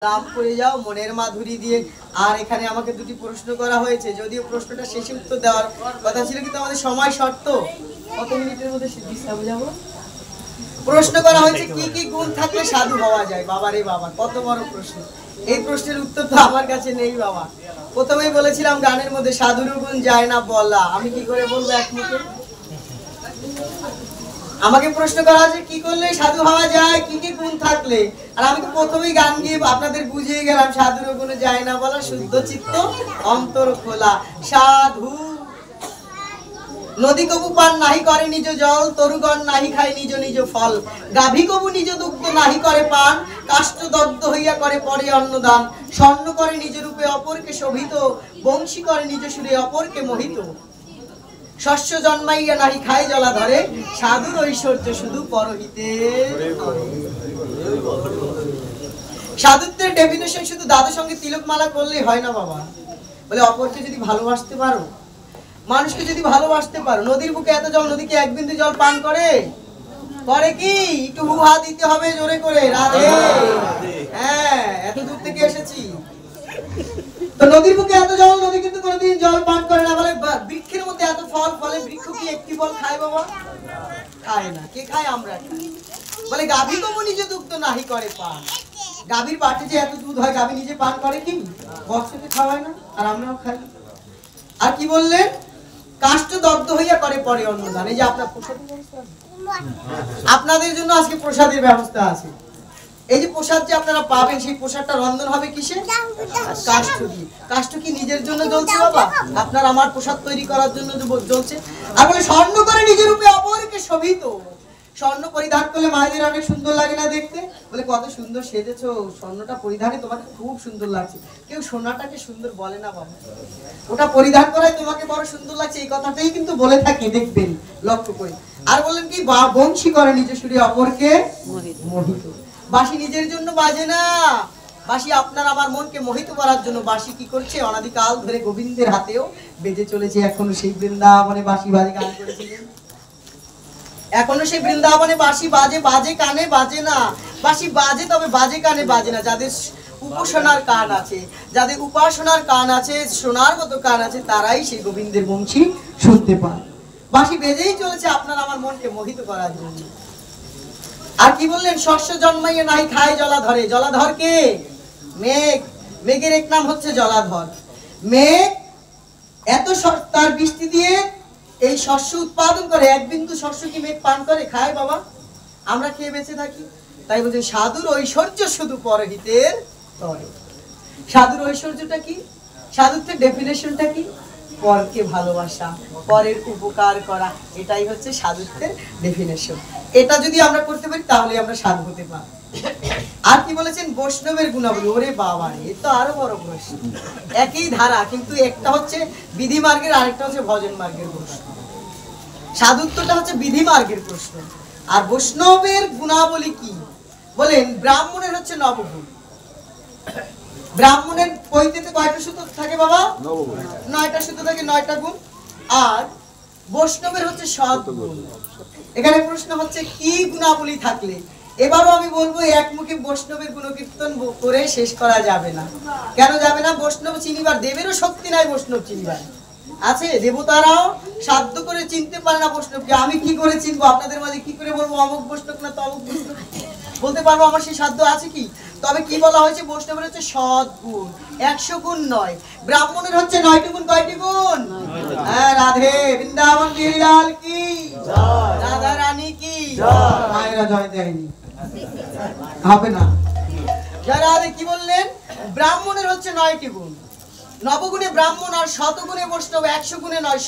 লাভ করে যাও মনের মাধুরী দিয়ে। আর এখানে আমাকে দুটি প্রশ্ন করা হয়েছে, যদিও প্রশ্নটা শেষে উত্তর দেওয়ার কথা ছিল, কিন্তু আমাদের সময় শর্ত। কত মিনিটের মধ্যে বিশ্রামে যাব? প্রশ্ন করা হয়েছে কি কি গুণ থাকলে সাধু হওয়া যায়। বাবা রে বাবা, কত বড় প্রশ্ন! এই প্রশ্নের উত্তর তো আমার কাছে নেই বাবা। প্রথমেই বলেছিলাম গানের মধ্যে সাধুর গুণ যায় না বলা। আমি কি করে বলবো এক মুখে? আমাকে প্রশ্ন করা হয়েছে কি করলে সাধু হওয়া যায়, কি কি গুণ থাকলে। আর আমি তো প্রথমেই গান গিয়ে আপনাদের বুঝিয়ে গেলাম সাধুর গুণে যায় না বলা, শুদ্ধ চিত্ত, অন্তর খোলা। সাধু নদী কবু পান নাহি করে নিজ জল, তরুগণ নাহি খায় নিজ নিজ ফল। গাভী কবু নিজ দুগ্ধ নাহি করে পান, কাষ্ঠ দগ্ধ হইয়া করে পরে অন্নদান। স্বর্ণ করে নিজ রূপে অপরকে শোভিত, বংশী করে নিজ সুরে অপরকে মোহিত। শস্য জন্মাইয়া নাহি খায় জলাধরে, সাধুর ঐশ্বর্য শুধু পরহিতে। সাধুত্বের ডেফিনেশন শুধু দাদুর সঙ্গে তিলকমালা করলেই হয় না বাবা। বলে অপরকে যদি ভালোবাসতে পারো, মানুষকে যদি ভালোবাসতে পারো। নদীর বুকে এত জল, নদী কি এক বিন্দু জল পান করে? করে কি? একটু হুহা দিতে হবে জোরে করে, রাধে। হ্যাঁ, এত দূর থেকে এসেছি। তো নদীর বুকে এত জল, নদী কিন্তু কোনোদিন জল পান করে না। বলে বৃক্ষের মধ্যে এত ফল, ফলে বৃক্ষ কি একটি ফল খায় বাবা? খায় না। কে খায়? আমরা খাই। বলে গাভী কবু নিজে দুগ্ধ নাহি করে পান। গাভীর বাটে যে এত দুধ হয়, গাভী নিজে পান করে কি? বৎসকে খাওয়ায় না? আর আমরাও খাই। আর কি বললেন? কাষ্ঠ দগ্ধ হইয়া করে পরে অন্নদান। এই যে আপনার প্রসাদের ব্যবস্থা আছে, আপনাদের জন্য আজকে প্রসাদের ব্যবস্থা আছে। এই যে প্রসাদ যে আপনারা পাবেন, সেই প্রসাদটা রন্ধন হবে কিসে? কাষ্ঠ দিয়ে। কাষ্ঠ কি নিজের জন্য জ্বলছে বাবা? আপনার আমার প্রসাদ তৈরি করার জন্য জ্বলছে। আর বলে স্বর্ণ করে নিজের রূপে অপরকে শোভিত। স্বর্ণ পরিধান করলে মায়েদের অনেক সুন্দর লাগে না দেখতে? বলে কত সুন্দর সেজেছো, স্বর্ণটা পরিধানে তোমাকে খুব সুন্দর লাগছে। কেউ সোনাটাকে সুন্দর বলে না বাবা, ওটা পরিধান করায় তোমাকে বড় সুন্দর লাগছে, এই কথাটাই কিন্তু বলে থাকে, দেখবেন লক্ষ্য করে। আর বললেন কি? বংশী করে নিজের সুরে অপরকে মোহিত। বাঁশি নিজের জন্য বাজে না, বাঁশি আপনার আমার মনকে মোহিত করার জন্য। বাঁশি কি করছে? অনাদিকাল ধরে গোবিন্দের হাতেও বেজে চলেছে। এখনো সেই বৃন্দাবনে বাঁশি বাজে, গান করেছিলেন। এখনো সেই বৃন্দাবনে বাঁশি বাজে, বাজে কানে বাজে না। বাঁশি বাজে, তবে বাজে কানে বাজে না। যাদের উপাসনার কান আছে, যাদের উপাসনার কান আছে, শোনার মতো কান আছে, তারাই সেই গোবিন্দের বংশী শুনতে পায়। বাঁশি বেজেই চলেছে আপনার আমার মনকে মোহিত করার জন্য। আর কি বললেন? শস্য জন্মাইয়া নাহি খায় জলাধরে। জলাধর কে? মেঘ। মেঘের এক নাম হচ্ছে জলাধর। মেঘ এত তার বৃষ্টি দিয়ে এই শস্য উৎপাদন করে। এক বিন্দু শস্য কি মেঘ পান করে? খায় বাবা? আমরা খেয়ে বেঁচে থাকি। তাই বলছেন সাধুর ঐশ্বর্য শুধু পরহিতের তরে। সাধুর ঐশ্বর্যটা কি? সাধুত্বের ডেফিনেশনটা কি? পরকে ভালোবাসা, পরের উপকার করা, এটাই হচ্ছে সাধুত্বের ডেফিনেশন। এটা যদি আমরা করতে পারি তাহলে আমরা সাধু হতে পারি। আর কি বলেছেন? বৈষ্ণবের গুণাবলী। ওরে বাবা রে, এ তো আরো বড় প্রশ্ন। একই ধারা, কিন্তু একটা হচ্ছে বিধি মার্গের, আরেকটা হচ্ছে ভজন মার্গের প্রশ্ন। সাধুত্বটা হচ্ছে বিধি মার্গের প্রশ্ন। আর বৈষ্ণবের গুণাবলী কি বলেন? ব্রাহ্মণের হচ্ছে নবগুণ। ব্রাহ্মণের পৈতেতে কয়টা সুতো থাকে বাবা? 9টা সুতো থাকে, 9টা গুণ। আর বৈষ্ণবের হচ্ছে সদ্গুণ। এখানে প্রশ্ন হচ্ছে কি গুণাবলী থাকলে? এবারও আমি বলবো একমুখে বৈষ্ণবের গুণকীর্তন করে শেষ করা যাবে না। কেন যাবে না? বৈষ্ণব চিনিবার, দেবেরও শক্তি নাই বৈষ্ণব চিনিবার। আছে, দেবতারাও সাধ্য করে চিনতে পারে না বৈষ্ণবকে। আমি কি করে চিনবো? আপনাদের মাঝে কি করে বলবো অমুক বৈষ্ণব না তমুক বৈষ্ণব? বলতে পারবো আমার সেই সাধ্য আছে কি? তবে কি বলা হয়েছে? বৈষ্ণবের হচ্ছে সদ্গুণ, 100 গুণ নয়। ব্রাহ্মণের হচ্ছে 9টি গুণ। কয়টি গুণ? হ্যাঁ, রাধে বৃন্দাবন গিরিলাল কি জয়, রাধা রানী কি জয়। মায়েরা জয় দেয়নি, হবে না। জয় রাধে। কি বললেন? ব্রাহ্মণের হচ্ছে 9টি গুণ। নবগুণে ব্রাহ্মণ আর শতগুণে বৈষ্ণব, 100 গুণে নয়।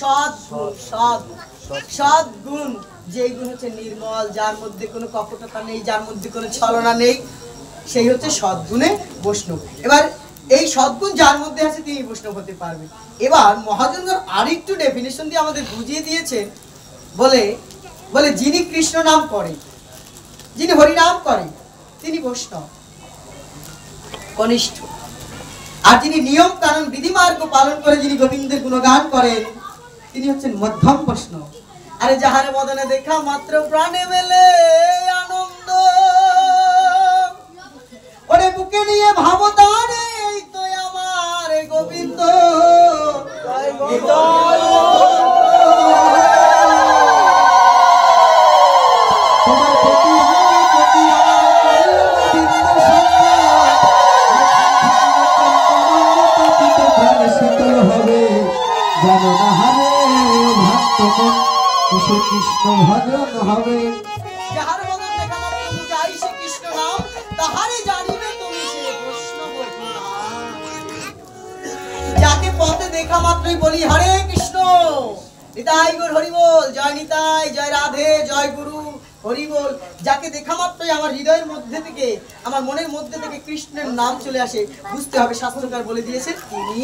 সৎ গুণ, যে গুণ হচ্ছে নির্মল, যার মধ্যে কোনো কপটতা নেই, যার মধ্যে কোনো ছলনা নেই, সেই হচ্ছে সদ্গুণে বৈষ্ণব। এবার এই সদ্গুণ যার মধ্যে আছে তিনি বৈষ্ণব হতে পারবে। এবার মহাজনগণ আরেকটু ডেফিনেশন দিয়ে আমাদের বুঝিয়ে দিয়েছেন। বলে যিনি কৃষ্ণ নাম করে, যিনি হরিনাম করে, তিনি বৈষ্ণব কনিষ্ঠ। আর যিনি নিয়ম কানুন বিধিমার্গ পালন করে, যিনি গোবিন্দের গুণগান করেন, তিনি হচ্ছেন মধ্যম বৈষ্ণব। আরে যাহার বদনে দেখা মাত্র প্রাণে মেলে আনন্দ, ওরে বুক বুকে নিয়ে ভাবো তারে এই তো আমার গোবিন্দ তোমার প্রতি হবে জানো না হারে ভক্তগণ কিসে কৃষ্ণ ভজন হবে যাহার ভজন দেখা মাত্র মুখে আইসে কৃষ্ণ নাম তাহারে জানিবে তুমি সে বৈষ্ণব যাকে পথে দেখা মাত্রই বলি হরে কৃষ্ণ নিতাই গৌর হরি বল জয় নিতাই জয় রাধে জয় গুরু হরি বল যাকে দেখা মাত্রই আমার হৃদয়ের মধ্যে থেকে আমার মনের মধ্যে থেকে কৃষ্ণের নাম চলে আসে বুঝতে হবে শাস্ত্রকার বলে দিয়েছে তিনি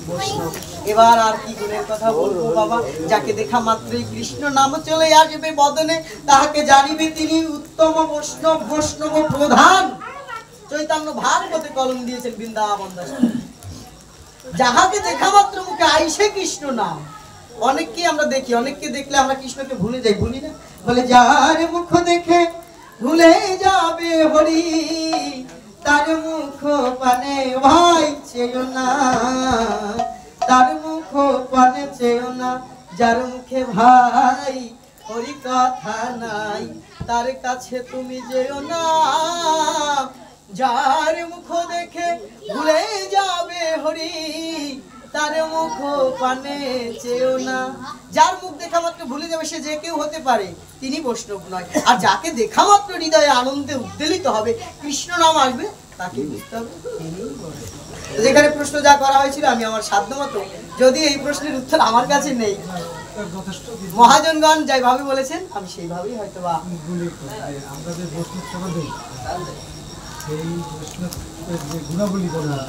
বৈষ্ণব। এবার আর কি গুণের কথা বলবো বাবা যাকে দেখা মাত্রই কৃষ্ণ নাম চলে আসবে বদনে তাহাকে জানিবে তিনি উত্তম বৈষ্ণব বৈষ্ণব প্রধান চৈতন্য ভাগবতে কলম দিয়েছেন বৃন্দাবন দাস যাহাকে দেখা মাত্র মুখে আইসে কৃষ্ণ নাম অনেককে আমরা দেখি অনেককে দেখলে আমরা কৃষ্ণকে ভুলে যাই ভুলি না বলে যার মুখ দেখে ভুলে যাবে হরি তার মুখ পানে ভাই চেয়েও না তার মুখ পানে চেয়েও না যার মুখে ভাই হরি কথা নাই তার কাছে তুমি যেও না যার মুখ দেখে ভুলে যাবে হরি তার মুখ পানে চেয়েও না যার মুখ দেখা মাত্র ভুলে যাবে সে যে কেউ হতে পারে তিনি বৈষ্ণব নয় আর যাকে দেখা মাত্র হৃদয়ে আনন্দে উদ্বেলিত হবে কৃষ্ণ নাম আসবে তাকে বুঝতে হবে তিনি বৈষ্ণব। যেখানে প্রশ্ন যা করা হয়েছিল আমি আমার সাধ্য মতো যদি এই প্রশ্নের উত্তর আমার কাছে নেই মহাজনগণ যেভাবে বলেছেন আমি সেইভাবেই হয়তো বা আমরা যে বৈষ্ণব সেবা দিই সেই বৈষ্ণবের যে গুণাবলী বলা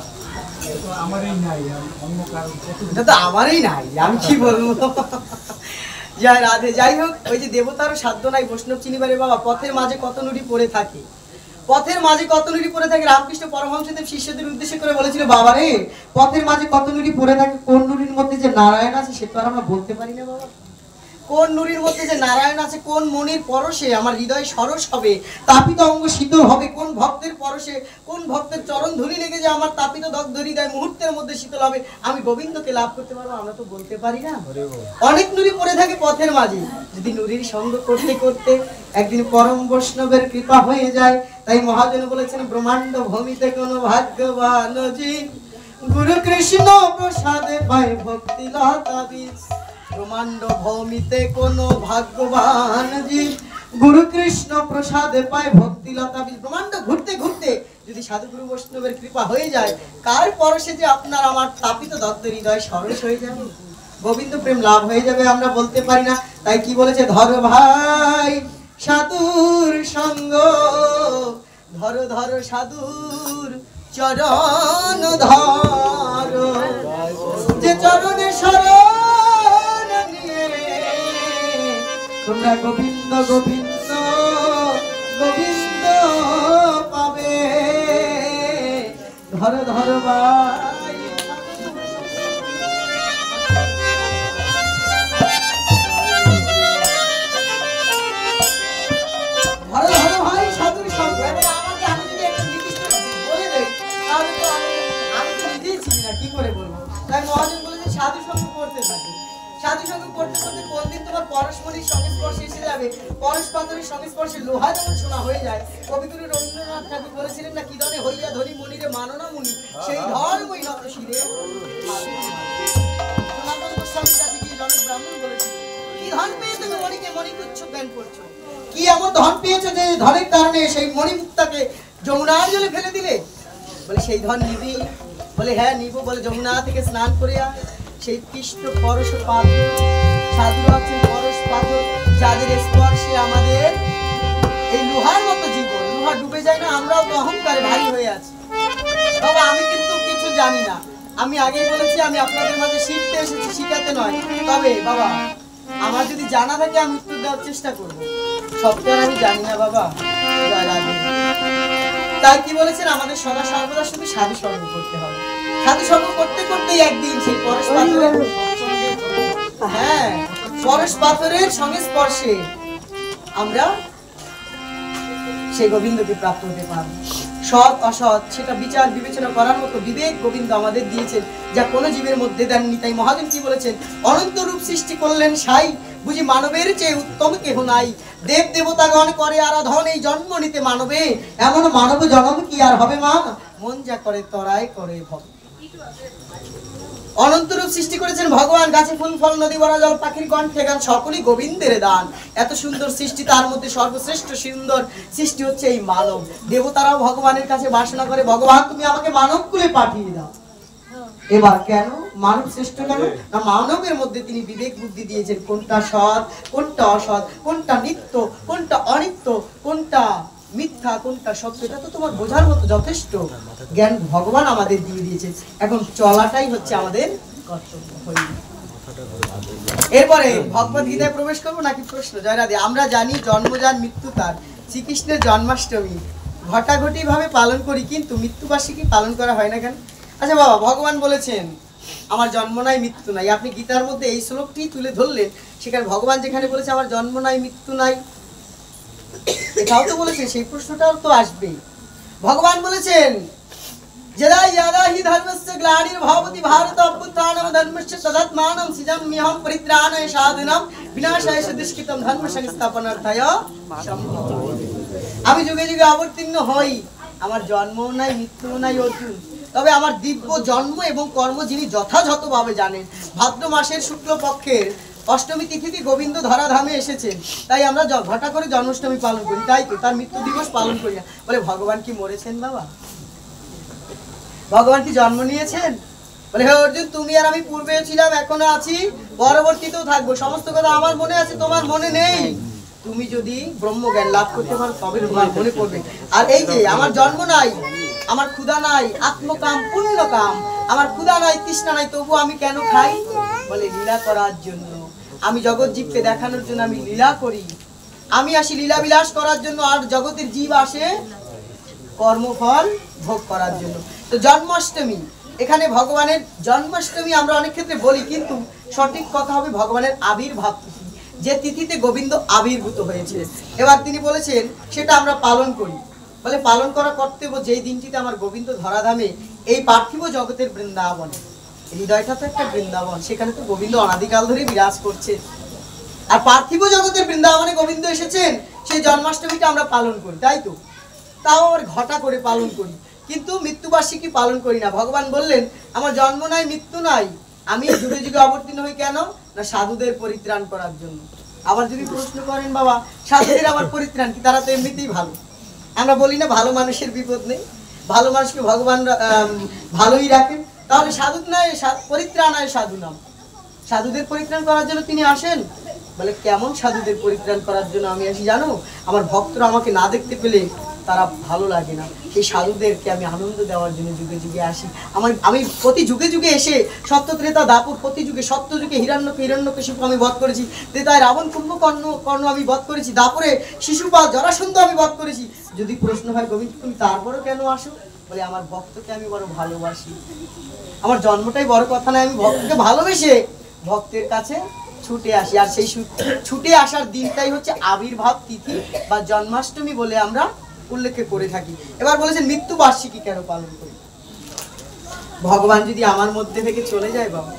আমারই নাই অন্য কারণ এটা তো আমারই নাই আমি কি বলবো জয় রাধে যাই হোক ওই যে দেবতারও সাধ্য নাই বৈষ্ণব চিনিবারে বাবা পথের মাঝে কত নুড়ি পড়ে থাকে পথের মাঝে কত নুড়ি পড়ে থাকে রামকৃষ্ণ পরমহংসদেব শিষ্যদের উদ্দেশ্য করে বলেছিল বাবা রে পথের মাঝে কত নুড়ি পড়ে থাকে কোন নুড়ির মধ্যে যে নারায়ণ আছে সেটা আর আমরা বলতে পারি না বাবা কোন নুরির মধ্যে যে নারায়ণ আছে কোন মনির পরশে আমার হৃদয় সরস হবে তাপিত অঙ্গ শীতল হবে কোন ভক্তের পরশে কোন ভক্তের চরণ ধুলি লেগে যে আমার তাপিত দগ্ধ হৃদয় মুহূর্তের মধ্যে শীতল হবে আমি গোবিন্দকে লাভ করতে পারবো আমরা তো বলতে পারি না অনেক নুরি পড়ে থাকে পথের মাঝে যদি নুরির সঙ্গ করতে করতে একদিন পরম বৈষ্ণবের কৃপা হয়ে যায় তাই মহাজন বলেছেন ব্রহ্মাণ্ড ভূমিতে কোন ভাগ্যবান জীব গুরু কৃষ্ণ প্রসাদে পায় ভক্তি লতা বীজ ব্রহ্মাণ্ড ভূমিতে কোন ভাগ্যবান জীব গুরু কৃষ্ণ প্রসাদে পায় ভক্তি লতা বীজ ব্রহ্মাণ্ড ঘুরতে ঘুরতে যদি সাধুগুরু বৈষ্ণবের কৃপা হয়ে যায় কার পরশে যে আপনার আমার তাপিত দত্ত হৃদয় সরস হয়ে যাবে গোবিন্দ প্রেম লাভ হয়ে যাবে আমরা বলতে পারি না তাই কি বলেছে ধর ভাই সাধুর সঙ্গ ধর ধর সাধুর চরণ ধর যে চরণে শরণ নিয়ে তোমরা গোবিন্দ গোবিন্দ গোবিন্দ পাবে ধর ধর ভাই সাধুর সঙ্গ আমি যদি একটা নির্দিষ্ট বলে দেই তাহলে তো আমি তো নিজেই চিনি না কি করে বলবো তাই মহাজন বলেছে সাধু সঙ্গ করতে থাকে সাধু সঙ্গ করতে করতে কোন দিন তোমার পরশমণির সংস্পর্শে এসে যাবে পরশ পাথরের সংস্পর্শে লোহা যেমন সোনা হয়ে যায় কবিগুরু রবীন্দ্রনাথ ঠাকুর বলেছিলেন না কি ধনে হইয়া ধরি মনিরে মানো না মুনি সেই ধর্মই নত শিরে সনাতন গোস্বামীর কাছে গিয়ে জনক ব্রাহ্মণ বলেছিল কি ধন পেয়ে তুমি মণিকে মণিকুচ্ছ জ্ঞান করছো কি এমন ধন পেয়েছো যে ধনের কারণে সেই মণিমুক্তাকে যমুনার জলে ফেলে দিলে বলে সেই ধন নিবি বলে হ্যাঁ নিব বলে যমুনা থেকে স্নান করে সেই কৃষ্ণ পরশ পাথর সাধুরা হচ্ছেন পরশ পাথর যাদের স্পর্শে আমাদের এই লোহার মতো জীবন লোহা ডুবে যায় না আমরাও তো অহংকারে ভারী হয়ে আছি বাবা আমি কিন্তু কিছু জানি না আমি আগেই বলেছি আমি আপনাদের মাঝে শিখতে এসেছি শিখাতে নয় তবে বাবা আমার যদি জানা থাকে আমি উত্তর দেওয়ার চেষ্টা করবো সবটা আমি জানি না বাবা তাই কি বলেছেন আমাদের সদা সর্বদা শুধু সাধু সঙ্গ করতে হবে সাধু সঙ্গ করতে করতেই একদিন সেই পরশ পাথরের হ্যাঁ পরশ পাথরের সংস্পর্শে আমরা সেই গোবিন্দকে প্রাপ্ত হতে পারবো সৎ অসৎ সেটা বিচার বিবেচনা করার মতো বিবেক গোবিন্দ আমাদের দিয়েছেন, যা কোনো জীবের মধ্যে দেননি। তাই মহাজন কি বলেছেন, অনন্ত রূপ সৃষ্টি করলেন সাই, বুঝি মানবের চেয়ে উত্তম কেহ নাই। দেব দেবতাগণ করে আরাধন এই জন্ম নিতে মানবে, এমন মানব জন্ম কি আর হবে মা, মন যা করে তরাই করে ভব। অনন্ত রূপ সৃষ্টি করেছেন ভগবান, গাছে ফুল ফল নদী ভরা জল পাখির কণ্ঠে গান সকলই গোবিন্দের দান। এত সুন্দর সৃষ্টি, তার মধ্যে সর্বশ্রেষ্ঠ সুন্দর সৃষ্টি হচ্ছে এই মানব। দেবতারাও ভগবানের কাছে বাসনা করে, ভগবান তুমি আমাকে মানব কুলে পাঠিয়ে দাও। এবার কেন মানব শ্রেষ্ঠ কেন না, মানবের মধ্যে তিনি বিবেক বুদ্ধি দিয়েছেন, কোনটা সৎ কোনটা অসৎ, কোনটা নিত্য কোনটা অনিত্য, কোনটা মিথ্যা কোনটা সত্য, এটা তো তোমার বোঝার মতো যথেষ্ট জ্ঞান ভগবান আমাদের দিয়ে দিয়েছেন। এখন চলাটাই হচ্ছে আমাদের কর্তব্য। এরপরে ভগবত গীতায় প্রবেশ করবো নাকি প্রশ্ন? জয় রাধে। আমরা জানি জন্মযান মৃত্যু তার, শ্রীকৃষ্ণের জন্মাষ্টমী ঘটাঘটি ভাবে পালন করি, কিন্তু মৃত্যুবার্ষিকী পালন করা হয় না কেন? আচ্ছা বাবা, ভগবান বলেছেন আমার জন্ম নাই মৃত্যু নাই, আপনি গীতার মধ্যে এই শ্লোকটি তুলে ধরলেন, সেখানে ভগবান যেখানে বলেছে আমার জন্ম নাই মৃত্যু নাই, এটাও তো বলেছে, সেই প্রশ্নটাও তো আসবে। ভগবান বলেছেন যদা যদা হি ধর্মস্য গ্লানির্ভবতি ভারত অভ্যুত্থানম ধর্মস্য তদাত্মানম সৃজাম্যহম পরিত্রাণায় সাধুনাম বিনাশায় দুষ্কৃতম ধর্ম সংস্থাপনার্থায় সম্ভবামি। আমি যুগে যুগে অবতীর্ণ হই, আমার জন্ম নাই মৃত্যু নাই অর্জুন, তবে আমার দিব্য জন্ম এবং কর্ম যিনি যথাযথভাবে জানেন। ভাদ্র মাসের শুক্ল পক্ষের অষ্টমী তিথিতে গোবিন্দ ধরাধামে এসেছেন, তাই আমরা ঘটা করে জন্মাষ্টমী পালন করি, তাই তো তার মৃত্যু দিবস পালন করি না। বলে ভগবান কি মরেছেন বাবা? ভগবান কি জন্ম নিয়েছেন? বলে হে অর্জুন, তুমি আর আমি পূর্বে ছিলাম, এখনো আছি, পরবর্তীতেও থাকবো, সমস্ত কথা আমার মনে আছে, তোমার মনে নেই। তুমি যদি ব্রহ্মজ্ঞান লাভ করতে পারো তবে তোমার মনে পড়বে। আর এই যে আমার জন্ম নাই, আমার ক্ষুধা নাই, আত্মকাম পুণ্যকাম, আমার ক্ষুধা নাই তৃষ্ণা নাই, তবু আমি কেন খাই? বলে লীলা করার জন্য। আমি জগৎ জীবকে দেখানোর জন্য আমি লীলা করি, আমি আসি লীলা বিলাস করার জন্য, আর জগতের জীব আসে কর্মফল ভোগ করার জন্য। তো জন্মাষ্টমী, এখানে ভগবানের জন্মাষ্টমী আমরা অনেক ক্ষেত্রে বলি, কিন্তু সঠিক কথা হবে ভগবানের আবির্ভাব তিথি, যে তিথিতে গোবিন্দ আবির্ভূত হয়েছে। এবার তিনি বলেছেন সেটা আমরা পালন করি। বলে পালন করা কর্তব্য যেই দিনটিতে আমার গোবিন্দ ধরাধামে এই পার্থিব জগতের বৃন্দাবনে, হৃদয়টা তো একটা বৃন্দাবন, সেখানে তো গোবিন্দ অনাদিকাল ধরে বিরাজ করছে, আর পার্থিব জগতের বৃন্দাবনে গোবিন্দ এসেছেন, সেই জন্মাষ্টমীটা আমরা পালন করি, তাই তো? তাও আর ঘটা করে পালন করি, কিন্তু মৃত্যুবার্ষিকী পালন করি না। ভগবান বললেন আমার জন্ম নাই মৃত্যু নাই, আমি যুগে যুগে অবতীর্ণ হই কেন না, সাধুদের পরিত্রাণ করার জন্য। আবার যদি প্রশ্ন করেন বাবা সাধুদের আবার পরিত্রাণ কি? তারা তো এমনিতেই ভালো। আমরা বলি না ভালো মানুষের বিপদ নেই, ভালো মানুষকে ভগবান ভালোই রাখেন। তাহলে সাধু নয় পরিত্রাণায় সাধু নাম, সাধুদের পরিত্রাণ করার জন্য তিনি আসেন। বলে কেমন সাধুদের পরিত্রাণ করার জন্য আমি আসি জানো? আমার ভক্তরা আমাকে না দেখতে পেলে তারা ভালো লাগে না, সেই সাধুদেরকে আমি আনন্দ দেওয়ার জন্য যুগে যুগে আসি। আমি প্রতি যুগে যুগে এসে সত্য ত্রেতা দাপুর, প্রতি যুগে সত্য যুগে হিরণ্যকশিপু আমি বধ করেছি, ত্রেতায় রাবণ কুম্ভকর্ণ আমি বধ করেছি, দাপুরে শিশুপাল জরাসন্ধ আমি বধ করেছি। যদি প্রশ্ন হয় গোবিন্দ তুমি তারপরও কেন আসো? বলে আমার ভক্তকে আমি বড় ভালোবাসি, আমার জন্মটাই বড় কথা নয়, আমি ভক্তকে ভালোবেসে ভক্তের কাছে ছুটে আসি, আর সেই ছুটে আসার দিনটাই হচ্ছে আবির্ভাব তিথি বা জন্মাষ্টমী বলে আমরা উল্লেখ করে থাকি। এবার বলেছেন মৃত্যু বার্ষিকী কেন পালন করি? ভগবান যদি আমার মধ্যে থেকে চলে যায় বাবা,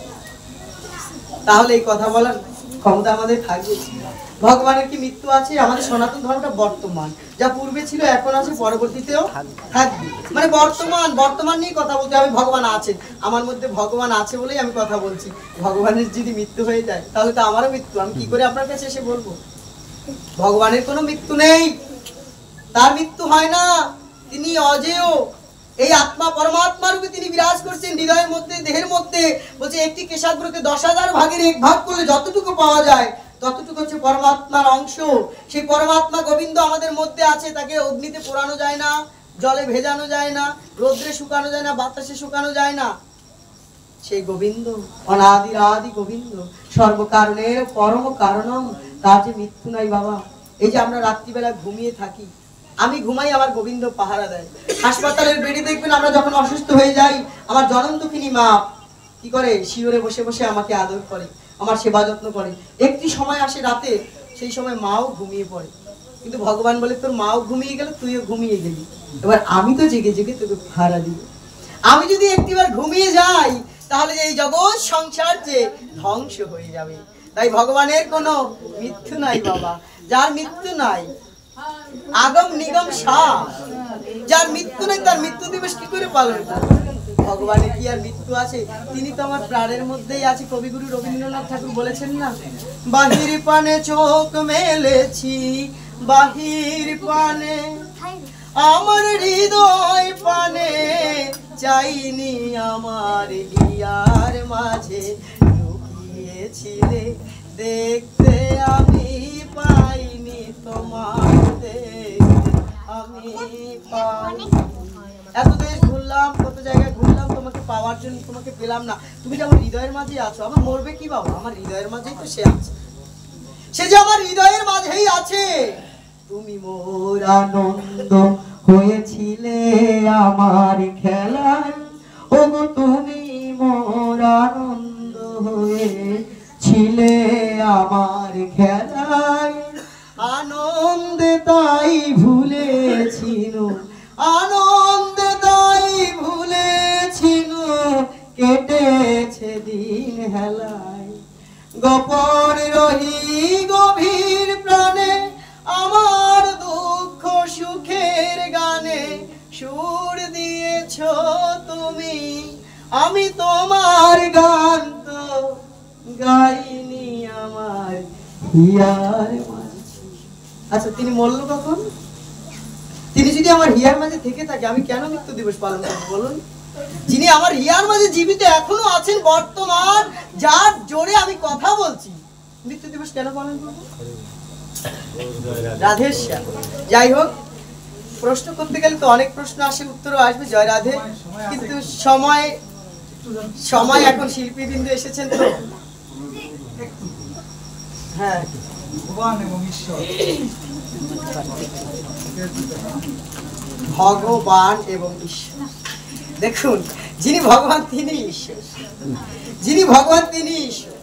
তাহলে এই কথা বলার ক্ষমতা আমাদের থাকবে? ভগবানের কি মৃত্যু আছে? আমাদের সনাতন ধর্মটা বর্তমান, যা পূর্বে ছিল এখন আছে পরবর্তীতেও থাকবে, মানে বর্তমান নিয়ে কথা বলতে হবে। ভগবান আছেন, আমার মধ্যে ভগবান আছে বলেই আমি কথা বলছি। ভগবানের যদি মৃত্যু হয়ে যায় তাহলে তো আমারও মৃত্যু, আমি কি করে আপনার কাছে এসে বলবো? ভগবানের কোনো মৃত্যু নেই, তার মৃত্যু হয় না, তিনি অজেয়। এই আত্মা পরমাত্মা রূপে তিনি বিরাজ করছেন হৃদয়ের মধ্যে, দেহের মধ্যে। বলছে একটি কেশাগ্রকে 10,000 ভাগের 1 ভাগ করলে যতটুকু পাওয়া যায় ততটুকু হচ্ছে পরমাত্মার অংশ। সেই পরমাত্মা গোবিন্দ আমাদের মধ্যে আছে, তাকে অগ্নিতে পোড়ানো যায় না, জলে ভেজানো যায় না, রোদ্রে শুকানো যায় না, বাতাসে শুকানো যায় না। সেই গোবিন্দ অনাদির আদি গোবিন্দ, সর্বকারণের পরম কারণম, তার যে মৃত্যু নাই বাবা। এই যে আমরা রাত্রিবেলা ঘুমিয়ে থাকি, আমি ঘুমাই, আমার গোবিন্দ পাহারা দেয়। হাসপাতালের বেডে দেখবেন আমরা যখন অসুস্থ হয়ে যাই, আমার জনম দুঃখিনী মা কি করে, শিওরে বসে বসে আমাকে আদর করে, আমার সেবা যত্ন করে। একটি সময় আসে রাতে, সেই সময় মাও ঘুমিয়ে পড়ে, কিন্তু ভগবান বলে তোর মাও ঘুমিয়ে গেল, তুইও ঘুমিয়ে গেলি। এবার আমি তো জেগে জেগে তোকে ভাড়া দিব। আমি যদি একটিবার ঘুমিয়ে যাই তাহলে এই জগৎ সংসার যে ধ্বংস হয়ে যাবে। তাই ভগবানের কোনো মৃত্যু নাই বাবা, যার মৃত্যু নাই, আগম নিগম সার, যার মৃত্যু নেই তার মৃত্যু দিবস কি করে পালন করবে? ভগবানের কি আর মৃত্যু আছে? তিনি তো আমার প্রাণের মধ্যেই আছে। কবিগুরু রবীন্দ্রনাথ ঠাকুর বলেছেন না, বাহির পানে চোখ মেলেছি, বাহির পানে আমার হৃদয় পানে, চাইনি আমার হিয়ার মাঝে লুকিয়েছিলে দেখতে, আমি পাইনি তোমার দেখতে, আমি পাইনি। এত দেশ ঘুরলাম, কত জায়গায় ঘুরলাম তোমাকে পাওয়ার জন্য, তোমাকে পেলাম না। তুমি যে আমার হৃদয়ের মাঝে আছো। আমার মরবে কি বাবা? আমার হৃদয়ের মাঝেই তো সে আছে, সে যে আমার হৃদয়ের মাঝেই আছে। তুমি মোর আনন্দ হয়েছিলে আমার খেলায়, ওগো তুমি মোর আনন্দ হয়েছিলে আমার খেলায়, আনন্দে তাই ভুলেছিল, আনন্দে তাই ভুলেছিল, কেটেছে দিন হেলায়। গোপন রহি গভীর প্রাণে আমার দুঃখ সুখের গানে সুর দিয়েছ তুমি, আমি তোমার গান তো গাইনি আমার হিয়ার মাঝে। আচ্ছা, তিনি মরল কখন? তিনি যদি আমার হিয়ার মাঝে থেকে থাকে, আমি কেন মৃত্যু দিবস পালন করব বলুন? যিনি আমার হিয়ার মাঝে জীবিত এখনো আছেন বর্তমান, যার জোরে আমি কথা বলছি, মৃত্যু দিবস কেন পালন করবো? রাধেশ্যাম। যাই হোক, প্রশ্ন করতে গেলে তো অনেক প্রশ্ন আসে, উত্তরও আসবে, জয় রাধে। কিন্তু সময় এখন শিল্পীবৃন্দ এসেছেন তো, হ্যাঁ, ভগবান এবং ঈশ্বর, ভগবান এবং ঈশ্বর। দেখুন, যিনি ভগবান তিনি ঈশ্বর, যিনি ভগবান তিনি ঈশ্বর।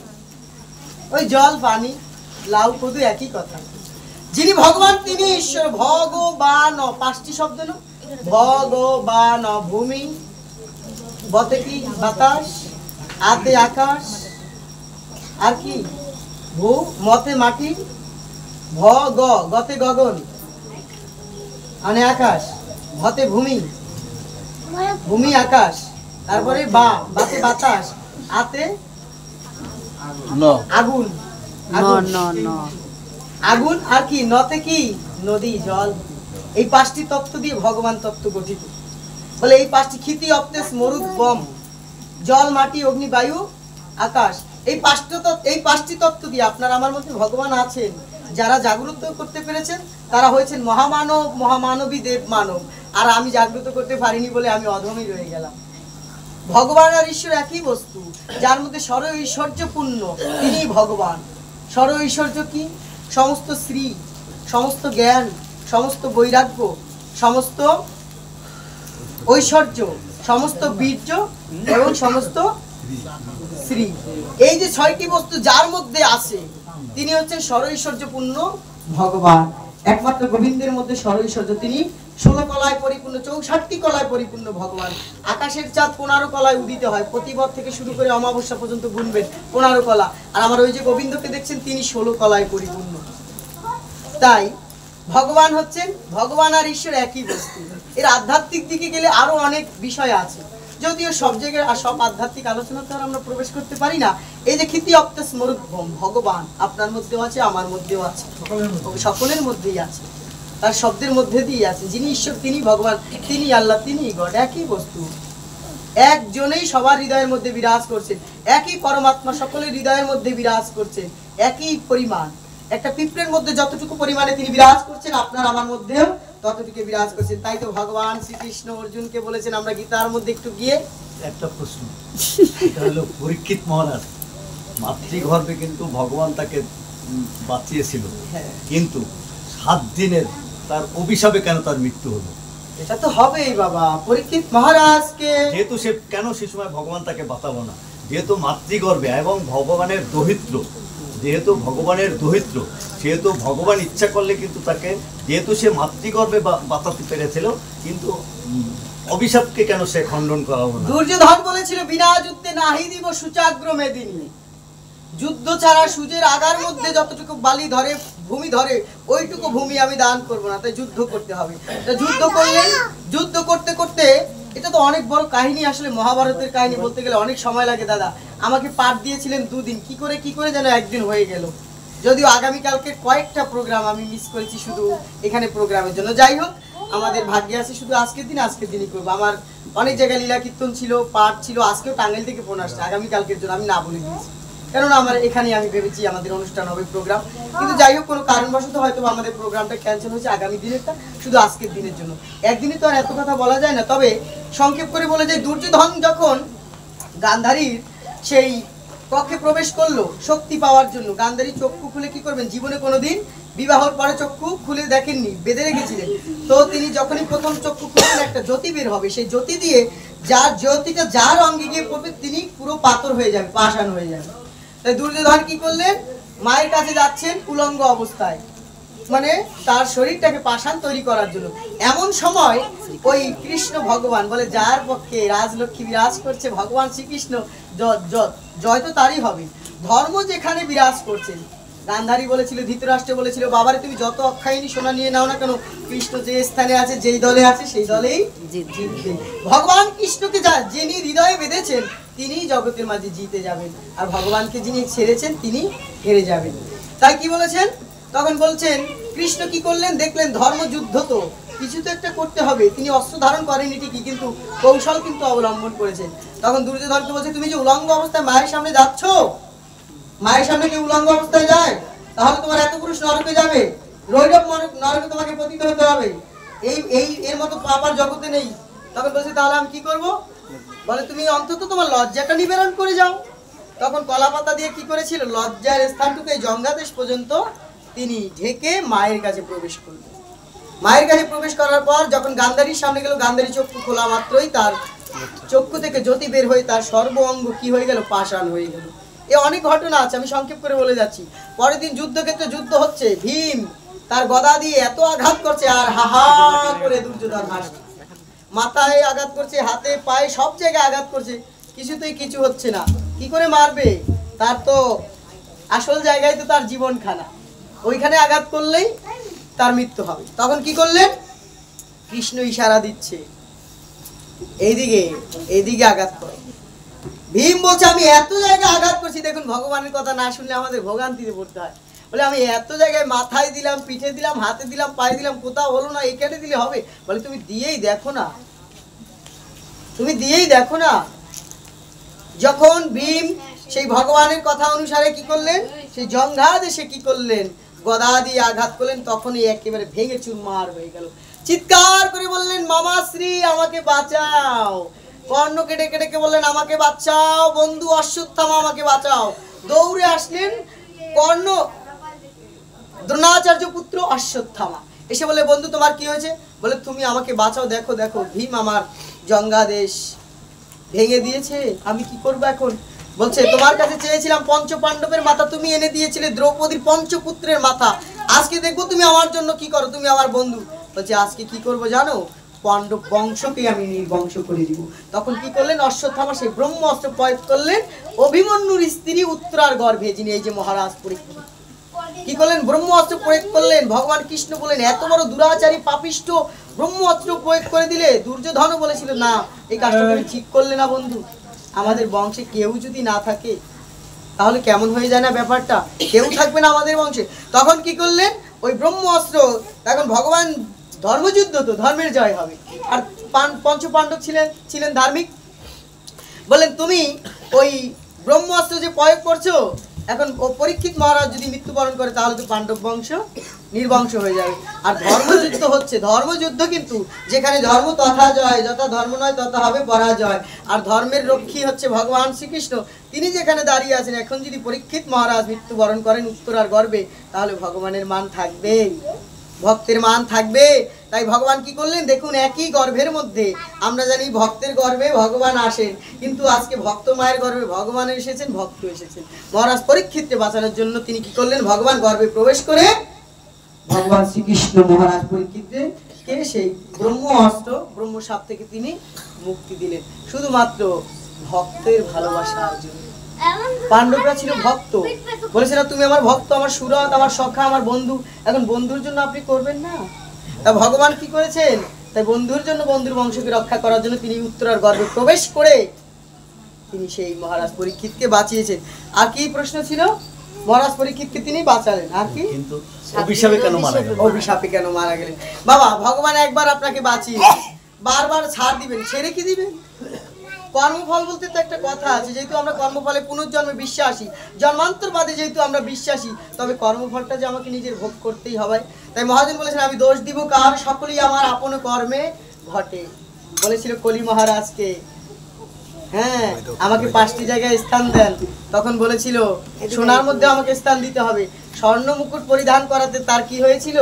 ওই জল পানি লাউ কদু একই কথা। যিনি ভগবান তিনি ঈশ্বর। ভগবান, পাঁচটি শব্দ না? ভগবান, ভূমি, বতে কি বাতাস, আতে আকাশ, আর কি ভূ, মতে মাটি, ভ গ গতে গগন, আনে আকাশ, ভতে ভূমি, ভূমি আকাশ, তারপরে বা বাতে বাতাস, আতে আগুন, আগুন, আর কি নতে কি নদী জল। এই পাঁচটি তত্ত্ব দিয়ে ভগবান তত্ত্ব গঠিত। বলে এই পাঁচটি ক্ষিতি অপ্তেশ মরুদ বম, জল মাটি অগ্নি বায়ু আকাশ, এই পাঁচটি তত্ত্ব দিয়ে আপনার আমার মধ্যে ভগবান আছেন। যারা জাগ্রত করতে পেরেছেন তারা হয়েছেন মহামানব, মহামানবী দেব মানব। আর আমি জাগ্রত করতে পারিনি বলে আমি অধমই রয়ে গেলাম। ভগবান আর ঈশ্বর একই বস্তু, যার মধ্যে সর ঐশ্বর্যপূর্ণ তিনি ভগবান। সর ঐশ্বর্য কি? সমস্ত শ্রী, সমস্ত জ্ঞান, সমস্ত বৈরাগ্য, সমস্ত ঐশ্বর্য, সমস্ত বীর্য এবং সমস্ত শ্রী। এই যে ছয়টি বস্তু যার মধ্যে আছে, তিনি হচ্ছেন সর ঐশ্বর্যপূর্ণ ভগবান। একমাত্র গোবিন্দের মধ্যে সর ঐশ্বর্য। তিনি 16 কলায় পরিপূর্ণ, 64টি কলায় পরিপূর্ণ ভগবান। আকাশের চাঁদ 15 কলায় উদিত হয়, প্রতিপদ থেকে শুরু করে অমাবস্যা পর্যন্ত গুনবেন 15 কলা। আর আমার ওই যে গোবিন্দকে দেখছেন, তিনি 16 কলায় পরিপূর্ণ। তাই ভগবান হচ্ছেন, ভগবান আর ঈশ্বর একই বস্তু। এর আধ্যাত্মিক দিকে গেলে আরো অনেক বিষয় আছে, যদিও সব জায়গায় আর সব আধ্যাত্মিক আলোচনাতে আর আমরা প্রবেশ করতে পারি না। এই যে ক্ষিতি অপ্তেশ মরুদ্ভম, ভগবান আপনার মধ্যেও আছে, আমার মধ্যেও আছে, সকলের মধ্যেই আছে, তার শব্দের মধ্যে দিয়ে আছে। যিনি ঈশ্বর তিনি ভগবান, তিনি আল্লাহ, তিনি গড, একই বস্তু। একজনেই সবার হৃদয়ের মধ্যে বিরাজ করছেন, একই পরমাত্মা সকলের হৃদয়ের মধ্যে বিরাজ করছেন, একই পরিমাণ। একটা পিঁপড়ের মধ্যে যতটুকু পরিমাণে তিনি বিরাজ করছেন, আপনার আমার মধ্যেও ততটুকু বিরাজ করছেন। তাই তো ভগবান শ্রীকৃষ্ণ অর্জুনকে বলেছেন, আমরা গীতার মধ্যে একটু গিয়ে একটা প্রশ্ন, এটা হলো পরীক্ষিত মহারাজ মাতৃগর্ভে কিন্তু ভগবান তাকে বাঁচিয়েছিল, কিন্তু 7 দিনের তার অভিশাপে কেন তার মৃত্যু হলো? এটা তো হবেই বাবা। পরীক্ষিত মহারাজকে যেহেতু সে কেন সে সময় ভগবান তাকে বাঁচাবো না, যেহেতু মাতৃগর্ভে এবং ভগবানের দরিদ্র যেহেতু ভগবানের দরিদ্র, সেহেতু ভগবান ইচ্ছা করলে কিন্তু তাকে, যেহেতু সে মাতৃগর্ভে বাঁচাতে পেরেছিল, কিন্তু অভিশাপকে কেন সে খণ্ডন করা হলো না? দুর্যোধন বলেছিল বিনা যুদ্ধে নাহি দিব সুচাগ্র মেদিনী। যুদ্ধ ছাড়া সূর্যের আগার মধ্যে যতটুকু বালি ধরে, ভূমি ধরে, ওইটুকু ভূমি আমি দান করব না, তাই যুদ্ধ করতে হবে। যুদ্ধ করলেন, যুদ্ধ করতে করতে, এটা তো অনেক বড় কাহিনী, আসলে মহাভারতের কাহিনী বলতে গেলে অনেক সময় লাগে দাদা। আমাকে পাঠ দিয়েছিলেন 2 দিন, কি করে যেন একদিন হয়ে গেল। যদিও আগামীকালকে কয়েকটা প্রোগ্রাম আমি মিস করেছি শুধু এখানে প্রোগ্রামের জন্য। যাই হোক, আমাদের ভাগ্যে আছে শুধু আজকের দিনই করবো। আমার অনেক জায়গায় লীলা কীর্তন ছিল, পাঠ ছিল, আজকেও টাঙ্গাইল থেকে ফোন আসছে আগামীকালকের জন্য, আমি না বলে দিয়েছি, কেননা আমার এখানে আমি ভেবেছি আমাদের অনুষ্ঠান হবে, প্রোগ্রাম। কিন্তু যাই হোক, কোনো কারণবশত হয়তো আমাদের প্রোগ্রামটা ক্যান্সেল হয়েছে আগামী দিনেরটা, শুধু আজকের দিনের জন্য। একদিনে তো আর এত কথা বলা যায় না, তবে সংক্ষেপ করে বলে যায়, দুর্যোধন যখন গান্ধারীর সেই কক্ষে প্রবেশ করলো শক্তি পাওয়ার জন্য, গান্ধারী চক্ষু খুলে কি করবেন, জীবনে কোনোদিন বিবাহর পরে চক্ষু খুলে দেখেননি, বেঁধে রেখেছিলেন। তো তিনি যখনই প্রথম চক্ষু খুলবেন, একটা জ্যোতি বের হবে, সেই জ্যোতি দিয়ে যার জ্যোতিটা যার অঙ্গে গিয়ে পড়বে, তিনি পুরো পাথর হয়ে যাবে, পাষাণ হয়ে যাবে। তাই দুর্যোধন কি করলেন, মায়ের কাছে যাচ্ছেন উলঙ্গ অবস্থায়, মানে তার শরীরটাকে পাষাণ তৈরি করার জন্য। এমন সময় ওই কৃষ্ণ ভগবান বলে, যার পক্ষে রাজলক্ষ্মী বিরাজ করছে ভগবান শ্রীকৃষ্ণ, জয় তো তারই হবে। ধর্ম যেখানে বিরাজ করছেন, গান্ধারী বলেছিল, ধৃতরাষ্ট্র বলেছিল, বাবারে তুমি যত অক্ষায়নী সোনা নিয়ে নাও না কেন, কৃষ্ণ যে স্থানে আছে, যেই দলে আছে, সেই দলেই জিতবে। ভগবান কৃষ্ণকে যিনি হৃদয়ে বেঁধেছেন, তিনি জগতের মাঝে জিতে যাবেন, আর ভগবানকে যিনি ছেড়েছেন, তিনি হেরে যাবেন। তাই কি বলেছেন, তখন বলছেন, কৃষ্ণ কি করলেন, দেখলেন ধর্মযুদ্ধ তো কিছু তো একটা করতে হবে। তিনি অস্ত্র ধারণ করেনি ঠিকই, কিন্তু কৌশল কিন্তু অবলম্বন করেছেন। তখন দুর্যোধনকে বলছে, তুমি যে উলঙ্গ অবস্থায় মায়ের সামনে যাচ্ছ, মায়ের সামনে কি উলঙ্গ অবস্থায় যায়, তাহলে তোমার এত পুরুষ নরকে যাবে, রৈরব নরকে তোমাকে পতিত হতে হবে, এর মতো পাপার জগতে নেই। তখন বলছে, তাহলে আমি কি করব? বলে, তুমি অন্তত তোমার লজ্জাটা নিবারণ করে যাও। তখন কলাপাতা দিয়ে কি করেছিল, লজ্জার স্থানটুকু এই জঙ্ঘাদেশ পর্যন্ত তিনি ঢেকে মায়ের কাছে প্রবেশ করলেন। মায়ের কাছে প্রবেশ করার পর যখন গান্ধারীর সামনে গেল, গান্ধারী চক্ষু খোলা মাত্রই তার চক্ষু থেকে জ্যোতি বের হয়ে তার সর্ব অঙ্গ কি হয়ে গেল, পাষাণ হয়ে গেল। এ অনেক ঘটনা আছে, আমি সংক্ষেপ করে বলে যাচ্ছি। পরের দিন যুদ্ধক্ষেত্রে যুদ্ধ হচ্ছে, ভীম তার গদা দিয়ে এত আঘাত করছে, আর হাহা করে দুর্যোধন হাসছে, মাথায় আঘাত করছে, হাতে পায়ে সব জায়গায় আঘাত করছে, কিছুতেই কিছু হচ্ছে না। কি করে মারবে, তার তো আসল জায়গায় তো তার জীবনখানা, ওইখানে আঘাত করলেই তার মৃত্যু হবে। তখন কি করলেন, কৃষ্ণ ইশারা দিচ্ছে, এইদিকে আঘাত করে। ভীম বলছে, আমি এত জায়গায় আঘাত করছি, দেখুন ভগবানের কথা না শুনলে আমাদের ভোগান্তিতে পড়তে হয়। বলে, আমি এত জায়গায় মাথায় দিলাম, পিঠে দিলাম, হাতে দিলাম, পায়ে দিলাম, কোথাও হলো না, এখানে দিলে হবে? বলে, তুমি দিয়েই দেখো না, তুমি দিয়েই দেখো না। যখন ভীম সেই ভগবানের কথা অনুসারে কি করলেন, সেই জঙ্ঘাদেশে কি করলেন, গদা দিয়ে আঘাত করলেন, তখনই একেবারে ভেঙে চুরমার হয়ে গেল। চিৎকার করে বললেন, মামাশ্রী আমাকে বাঁচাও। কর্ণকে ডেকে ডেকে বললেন, আমাকে বাঁচাও বন্ধু অশ্বত্থামা, আমাকে বাঁচাও। দৌড়ে আসলেন কর্ণ, দ্রোণাচার্য পুত্র অশ্বত্থামা, এসে বলে, বন্ধু তোমার কি হয়েছে? বলে, তুমি আমাকে বাঁচাও, দেখো দেখো ভীম আমার জঙ্ঘাদেশ ভেঙে দিয়েছে, আমি কি করবো এখন? বলছে, তোমার কাছে চেয়েছিলাম পঞ্চ পাণ্ডবের মাথা, তুমি এনে দিয়েছিলে দ্রৌপদীর পঞ্চপুত্রের মাথা, আজকে দেখবো তুমি আমার জন্য কি করো, তুমি আমার বন্ধু। বলছে, আজকে কি করব জানো, পাণ্ডব বংশকে আমি নির্বংশ করে দিব। তখন কি করলেন, অশ্বত্থামা সেই ব্রহ্ম অস্ত্র প্রয়োগ করলেন অভিমন্যুর স্ত্রী উত্তরার গর্ভে, যিনি এই যে মহারাজ পরীক্ষিত, কি করলেন, ব্রহ্ম অস্ত্র প্রয়োগ করলেন। ভগবান কৃষ্ণ বলেন, এত বড় দুরাচারী পাপিষ্ঠ ব্রহ্ম অস্ত্র প্রয়োগ করে দিলে। দুর্যোধনও বলেছিল, না এই কাজটা তুমি ঠিক করলে না বন্ধু, আমাদের বংশে কেউ যদি না থাকে তাহলে কেমন হয়ে যায় না ব্যাপারটা, কেউ থাকবে না আমাদের বংশে। তখন কি করলেন, ওই ব্রহ্ম অস্ত্র, এখন ভগবান ধর্মযুদ্ধ তো, ধর্মের জয় হবে, আর পঞ্চ পাণ্ডব ছিলেন ধার্মিক, বললেন তুমি ওই ব্রহ্ম অস্ত্র যে প্রয়োগ করছো, এখন পরীক্ষিত মহারাজ যদি মৃত্যুবরণ করে তাহলে তো পাণ্ডব বংশ নির্বংশ হয়ে যাবে। আর ধর্মযুদ্ধ হচ্ছে, ধর্মযুদ্ধ কিন্তু যেখানে ধর্ম তথা জয়, যথা ধর্ম নয় তথা হবে পরাজয়। আর ধর্মের রক্ষী হচ্ছে ভগবান শ্রীকৃষ্ণ, তিনি যেখানে দাঁড়িয়ে আছেন। এখন যদি পরীক্ষিত মহারাজ মৃত্যুবরণ করেন উত্তরার গর্ভে, তাহলে ভগবানের মান থাকবে, ভক্তের মান থাকবে, তাই ভগবান কি করলেন দেখুন, একই গর্ভের মধ্যে আমরা জানি ভক্তের গর্ভে ভগবান আসেন, কিন্তু আজকে ভক্ত মায়ের গর্ভে ভগবান এসেছেন, ভক্ত এসেছেন। মহারাজ পরীক্ষিতকে বাঁচানোর জন্য তিনি কি করলেন, ভগবান গর্ভে প্রবেশ করে ভগবান শ্রীকৃষ্ণ মহারাজ পরীক্ষিতকে সেই ব্রহ্ম অস্ত্র ব্রহ্মসাপ থেকে তিনি মুক্তি দিলেন, শুধুমাত্র ভক্তের ভালোবাসার জন্য। পাণ্ডবরা ছিল ভক্ত, বলেছিল তুমি আমার ভক্ত, আমার সুরত, আমার সখা, আমার বন্ধু, এখন বন্ধুর জন্য আপনি করবেন না? তা ভগবান কি করেছেন, তাই বন্ধুর জন্য, বন্ধুর বংশকে রক্ষা করার জন্য তিনি উত্তরার গর্ভে প্রবেশ করে তিনি সেই মহারাজ পরীক্ষিতকে বাঁচিয়েছেন। আর কি প্রশ্ন ছিল, মহারাজ পরীক্ষিতকে তিনি বাঁচালেন, আর কি কিন্তু অভিশাপে কেন মারা গেলেন? অভিশাপে কেন মারা গেলেন? বাবা ভগবান একবার আপনাকে বাঁচিয়ে বারবার ছাড় দিবেন, ছেড়ে কি দিবেন? কর্মফল বলতে তো একটা কথা আছে, যেহেতু আমরা কর্মফলে পুনর্জন্মে বিশ্বাসী, জন্মান্তর বাদে যেহেতু আমরা বিশ্বাসী, তবে কর্মফলটা যে আমাকে নিজের ভোগ করতেই হবে। তাই মহাজন বলেছেন, আমি দোষ দিব কার, সকলেই আমার আপন কর্মে ঘটে। বলেছিল কলি মহারাজকে, হ্যাঁ আমাকে 5টি জায়গায় স্থান দেন, তখন বলেছিল সোনার মধ্যে আমাকে স্থান দিতে হবে। স্বর্ণ মুকুট পরিধান করাতে তার কি হয়েছিল,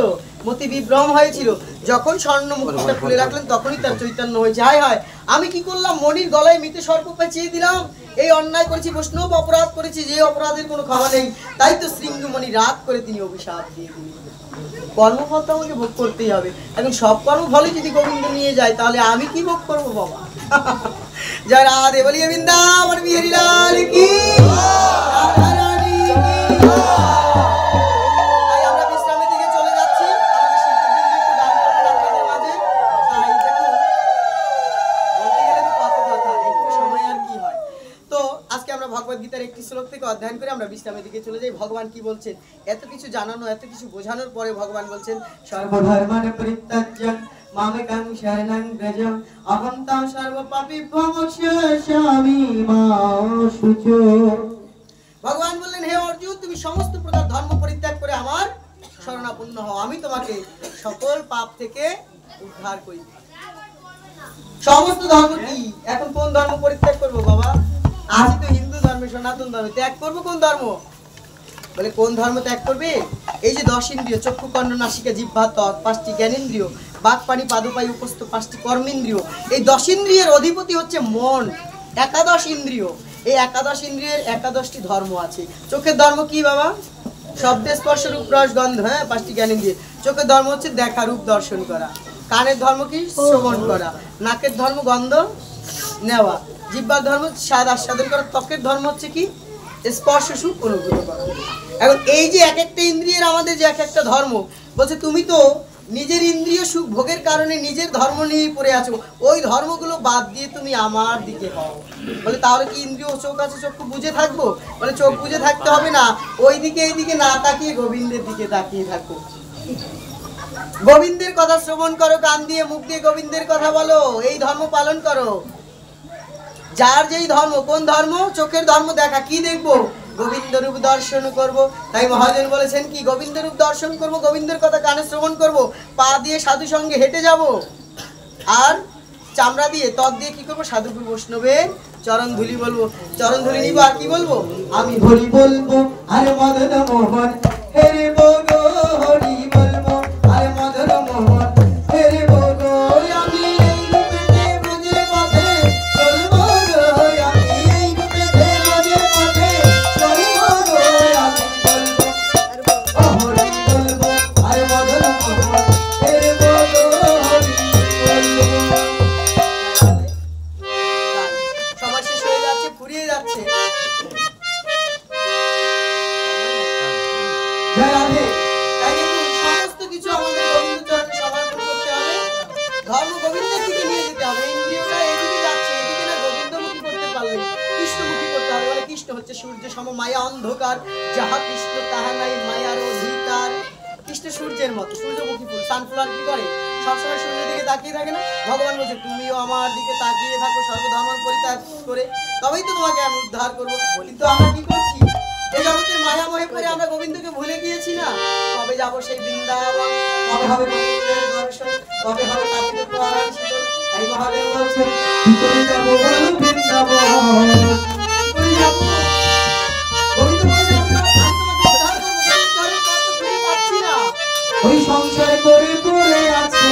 মতি বিভ্রম হয়েছিল। যখন স্বর্ণ মুকুটটা খুলে রাখলেন তখনই তার চৈতন্য হয়েছে, হায় হায় আমি কি করলাম, মণির গলায় মৃত সর্প পেঁচিয়ে দিলাম, এই অন্যায় করেছি, বৈষ্ণব অপরাধ করেছি, যে অপরাধের কোনো ক্ষমা নেই। তাই তো শৃঙ্গমণি রাগ করে তিনি অভিশাপ দিয়ে দিলেন। কর্মফল তো আমাকে ভোগ করতেই হবে, এখন সব কর্মফলই যদি গোবিন্দ নিয়ে যায় তাহলে আমি কি ভোগ করবো বাবা? জয় রাধে, বলিয়ে বৃন্দাবন বিহারী লাল কি। তাই আমরা বিশ্রামের দিকে চলে যাচ্ছি, আমাদের শিল্পীবৃন্দ একটু গান করবেন আপনাদের মাঝে। তাই দেখুন, বলতে গেলে তো কত কথা, একটু সময় আর কি হয়। তো আজকে আমরা ভগবদ গীতার একটি শ্লোক থেকে অধ্যয়ন করে আমরা বিশ্রামের দিকে চলে যাই। ভগবান কি বলছেন, এত কিছু জানানো, এত কিছু বোঝানোর পরে ভগবান বলছেন, সর্বধর্মান পরিত্যাজ্যং মামেকাং শরণং ব্রজ অহং ত্বাং সর্বপাপেভ্যো মোক্ষয়িষ্যামি মা শুচো। ভগবান বললেন, হে অর্জুন তুমি সমস্ত প্রকার ধর্ম পরিত্যাগ করে আমার শরণাপন্ন হও, আমি তোমাকে সকল পাপ থেকে উদ্ধার করি। সমস্ত ধর্ম কি, এখন কোন ধর্ম পরিত্যাগ করবো বাবা? আছি তো হিন্দু ধর্মে, সনাতন ধর্মে, ত্যাগ করবো কোন ধর্ম? বলে কোন ধর্ম ত্যাগ করবে? এই যে 10 ইন্দ্রিয়, চক্ষু কর্ণ নাসিকা জিহ্বা ত্বক, 5টি জ্ঞানেন্দ্রিয়, বাক পানি পাদপায়ু উপস্থ 5টি কর্মেন্দ্রিয়, এই 10 ইন্দ্রিয়ের অধিপতি হচ্ছে মন। 11 ইন্দ্রিয়, এই 11 ইন্দ্রিয়ের 11টি ধর্ম আছে। চোখের ধর্ম কি বাবা? শব্দ স্পর্শ রূপ রস গন্ধ, হ্যাঁ 5টি জ্ঞানেন্দ্রিয়। চোখের ধর্ম হচ্ছে দেখা, রূপ দর্শন করা। কানের ধর্ম কি? শ্রবণ করা। নাকের ধর্ম গন্ধ নেওয়া। জিহ্বার ধর্ম স্বাদ আস্বাদন করা। ত্বকের ধর্ম হচ্ছে কি? স্পর্শ সুখ অনুভূত করা। এখন এই যে এক একটা ইন্দ্রিয়ের আমাদের যে এক একটা ধর্ম, বলছে তুমি তো নিজের ইন্দ্রিয় সুখ ভোগের কারণে নিজের ধর্ম নিয়ে পড়ে আছো, ওই ধর্মগুলো বাদ দিয়ে তুমি আমার দিকে হও। বলে তাহলে কি ইন্দ্রিয় চোখ আছে, চোখ বুঝে থাকবো? বলে চোখ বুঝে থাকতে হবে না, ওই দিকে এই দিকে না তাকিয়ে গোবিন্দের দিকে তাকিয়ে থাকো। গোবিন্দের কথা শ্রবণ করো, কান দিয়ে মুখ দিয়ে গোবিন্দের কথা বলো, এই ধর্ম পালন করো। যার যেই ধর্ম, কোন ধর্ম? চোখের ধর্ম দেখা, কি দেখবো? গোবিন্দ রূপ দর্শন করব। তাই মহাজন বলেছেন কি, গোবিন্দ রূপ দর্শন করব, গোবিন্দের কথা কানে শ্রবণ করব, পা দিয়ে সাধু সঙ্গে হেঁটে যাব, আর চামড়া দিয়ে ত্বক দিয়ে কি করবো? সাধুগুরু বৈষ্ণবের চরণ ধুলি বলবো। চরণ ধুলি নিব, আর কি বলবো? আমি হরি বলবো, আরে মদন মোহন হেরে বগো, হরি বলবো, আরে মদন মোহন হেরে বগো, আমি এই রূপেতে ব্রজের পথে চলবো গো, আমি এই রূপেতে ব্রজের পথে চলবো গো, আমি বলবো হরি বলবো, আরে মদন মোহন হেরে বগো, হরি বলবো। সময় শেষ হয়ে যাচ্ছে, ফুরিয়ে যাচ্ছে। সমস্ত কিছু আমাদের গোবিন্দ চরণে সমর্পণ করতে হবে, ধর্ম গোবিন্দের দিকে নিয়ে যেতে হবে। ইন্দ্রিয়টা এদিকে যাচ্ছে, এদিকে না গোবিন্দমুখী করতে পারলে কৃষ্ণমুখী করতে হবে। বলে কৃষ্ণ হচ্ছে সূর্য সম মায়া অন্ধকার, যাহা কৃষ্ণ তাহা নাই মায়ার অধিকার। কৃষ্ণ সূর্যের মতো, সূর্যমুখী ফুল। সানফ্লাওয়ার কি করে? সবসময় সূর্যের দিকে তাকিয়ে থাকে না? ভগবান বলছে তুমিও আমার দিকে তাকিয়ে থাকো সর্বধর্ম পরিত্যাগ করে, তবেই তো তোমাকে আমি উদ্ধার করবো। কিন্তু আমরা কি করছি? এই জগতের মায়া মোহে পড়ে আমরা গোবিন্দকে ভুলে গিয়েছি না? কবে যাবো সেই বৃন্দাবন, কবে হবে গোবিন্দের দর্শন, কবে হবে তাপিত পরাণ শীতল। তাই মহাদেব বলছেন ভিতরে যাবো বৃন্দাবন, ভিতরে যাবো। গোবিন্দ বলছেন আমি তোমাকে উদ্ধার করবো, কিন্তু ধরে পথ তো খুঁজে পাচ্ছি না, ওই সংসারে করে পড়ে আছে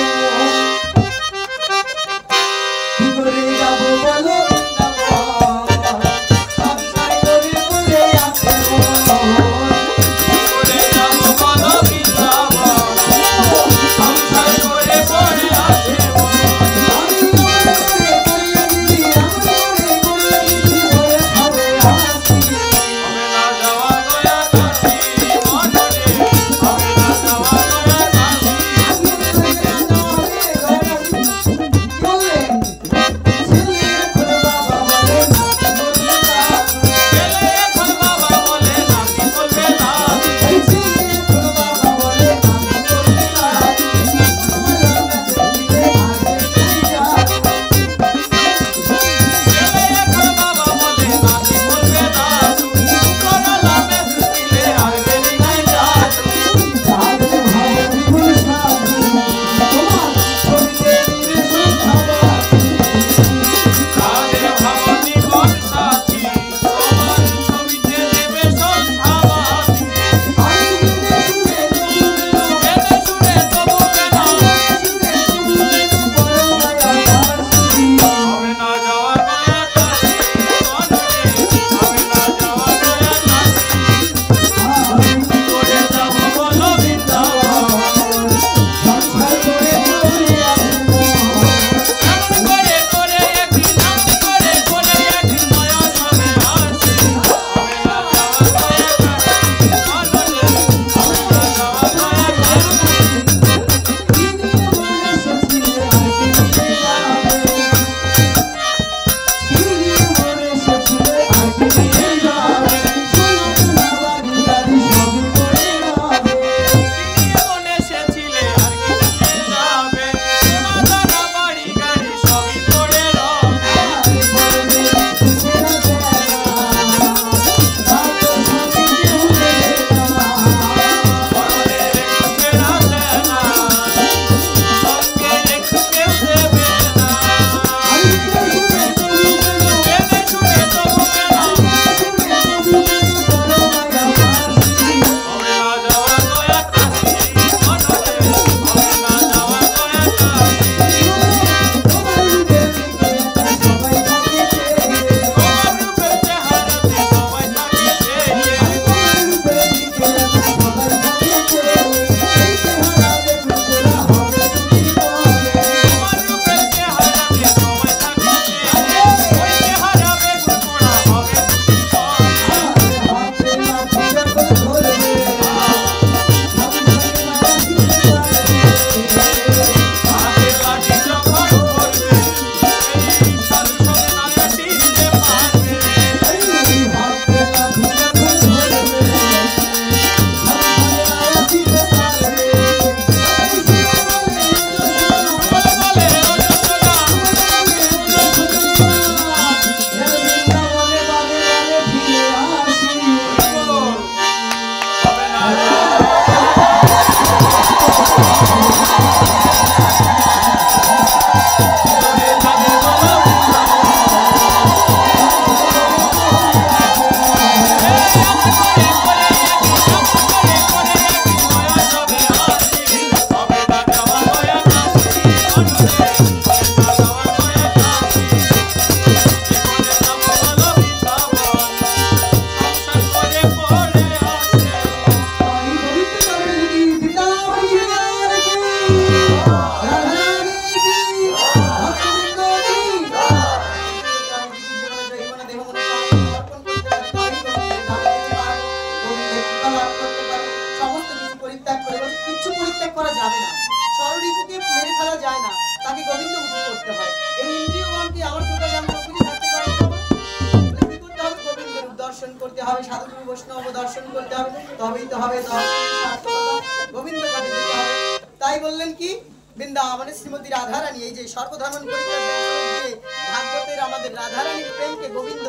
হবে, সাধুগুরু বৈষ্ণব দর্শন করতে হবে, তবেই তো হবে দর্শনের সার্থকতা, গোবিন্দ ঘাটে যেতে হবে। তাই বললেন কি বৃন্দাবনের শ্রীমতী রাধারানী এই যে সর্বধর্ম পরিত্যাগ দিয়ে ভাগবতের আমাদের রাধারানীর প্রেমকে গোবিন্দ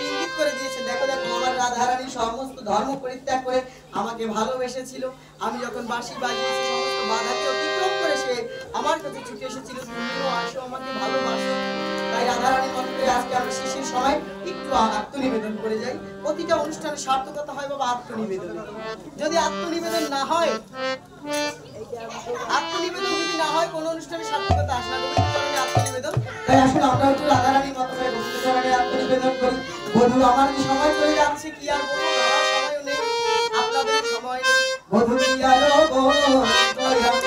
ইঙ্গিত করে দিয়েছেন। দেখো দেখো আমার রাধারানী সমস্ত ধর্ম পরিত্যাগ করে আমাকে ভালোবেসেছিল। আমি যখন বাঁশি বাজিয়েছি সমস্ত বাধাকে অতিক্রম করে সে আমার কাছে ছুটে এসেছিল, তুমিও আসো আমাকে ভালোবাসো। তাই রাধারানীর মতো করে আজকে আমরা শেষের সময় একটু আত্মনিবেদন করে যাই। প্রতিটা অনুষ্ঠানের সার্থকতা হয় বাবা আত্মনিবেদন। যদি আত্মনিবেদন না হয়, আত্মনিবেদন যদি না হয় কোন অনুষ্ঠানের সার্থকতা আসে না। গোবিন্দ চরণে আত্মনিবেদন। তাই আসলে আমরা একটু রাধারানীর মতো করে গোবিন্দ চরণে আত্মনিবেদন করি। বধু আমার যে সময় চলে যাচ্ছে কি আর বলবো, আমার সময়ও নেই, আপনাদের সময় নেই। বধু কি আর বধু কি আর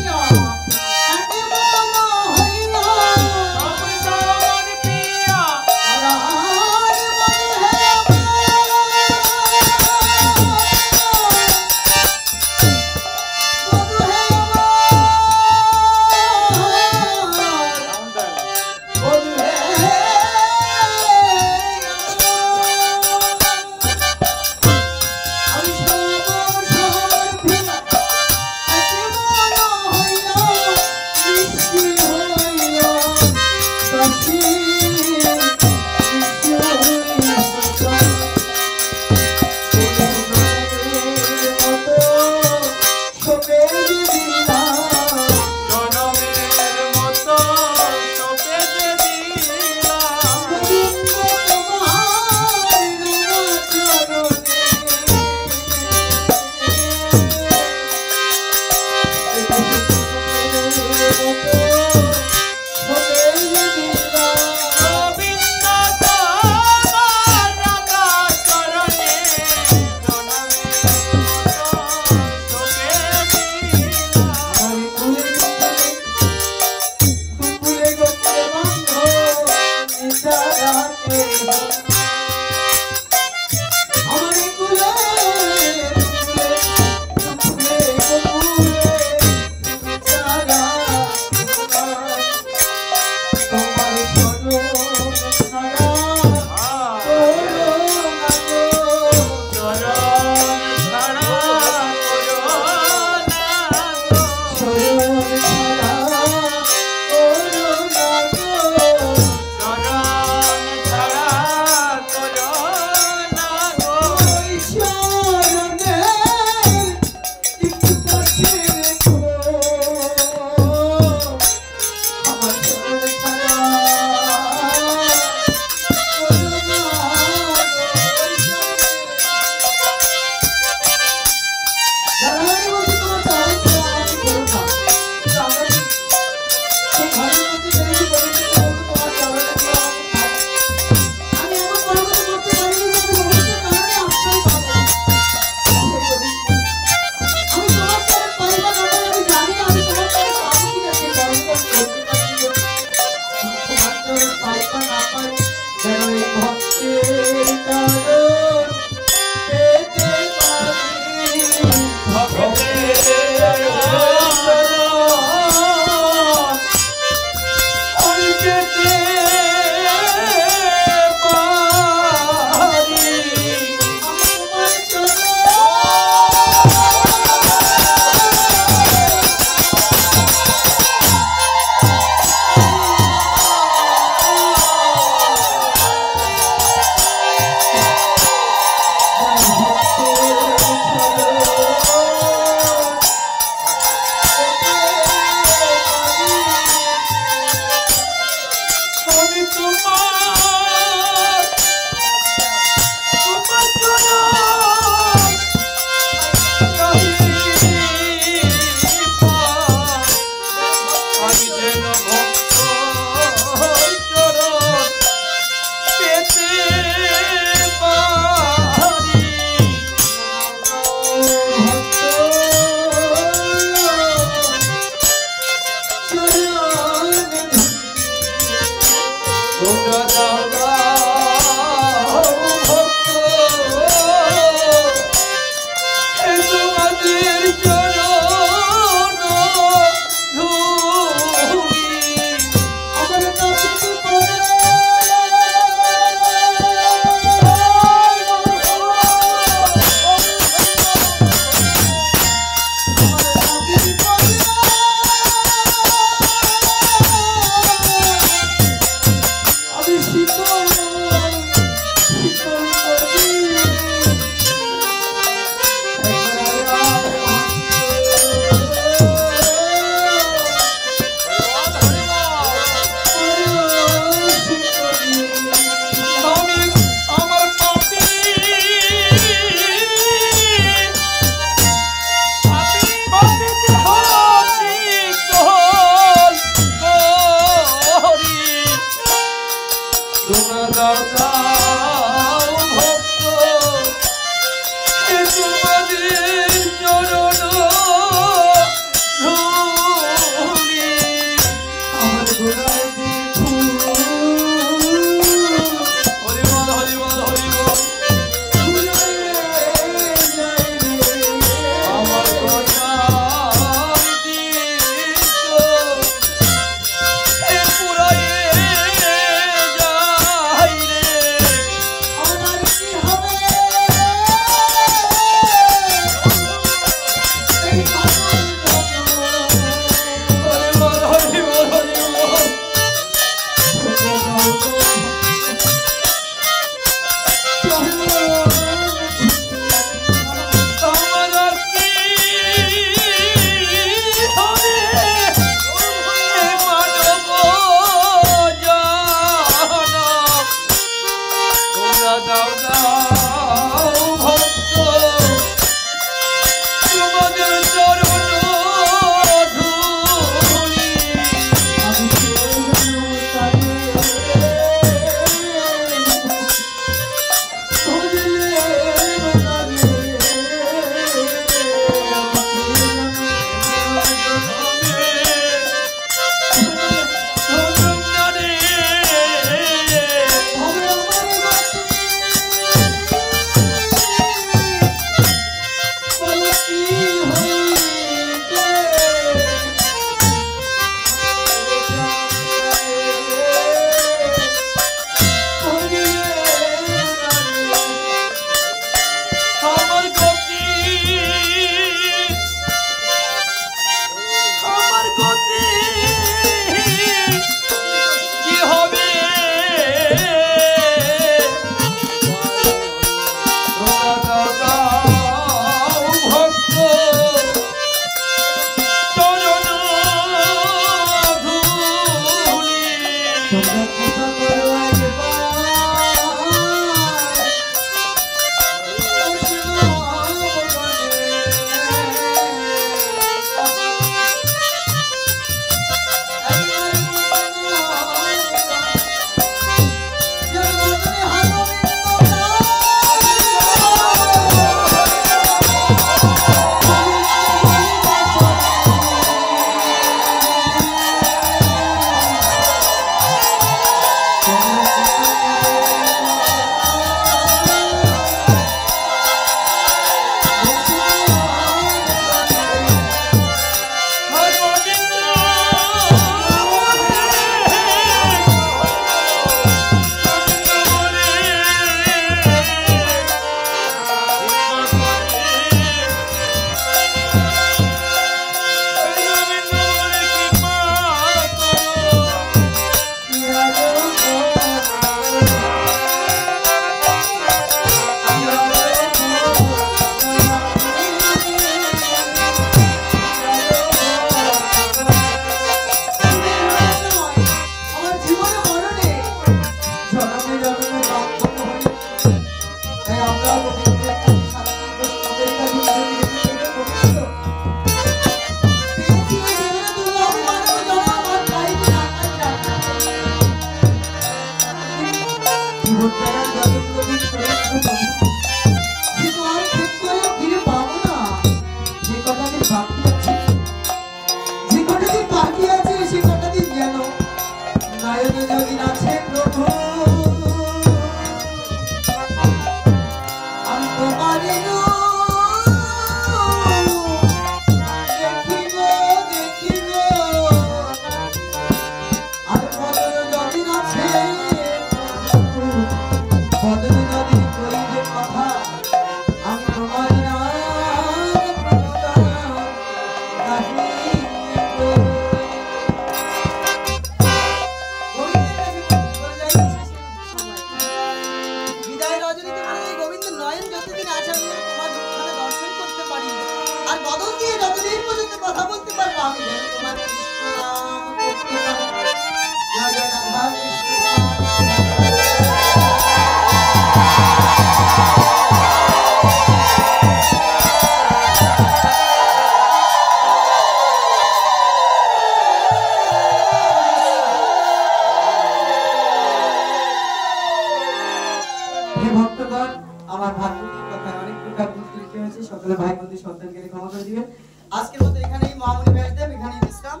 আজকের মতো এখানেই মহামণি ব্যাসদেব এখানেই বিশ্রাম।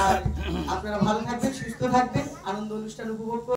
আর আপনারা ভালো থাকবেন, সুস্থ থাকবেন, আনন্দ অনুষ্ঠান উপভোগ করবেন।